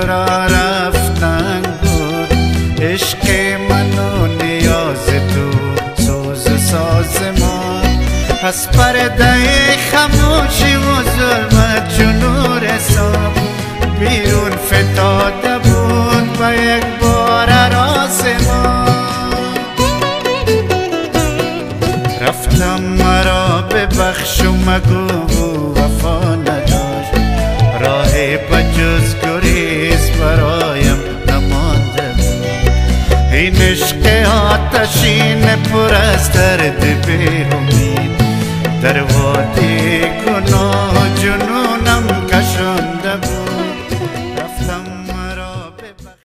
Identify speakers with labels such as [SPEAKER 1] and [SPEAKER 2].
[SPEAKER 1] را رفتن بود، عشق من و نیاز تو سوز و ساز ما. از پرده خموشی و ظلمت چون نور حساب بیرون فتاده بود و یک بار راز ما. رفتم مرا ببخش و مگو وفا نداشت، راهی بجز گریز برایم نمانده بود. این عشق آتشین پر از درد بی امید در وادی گناه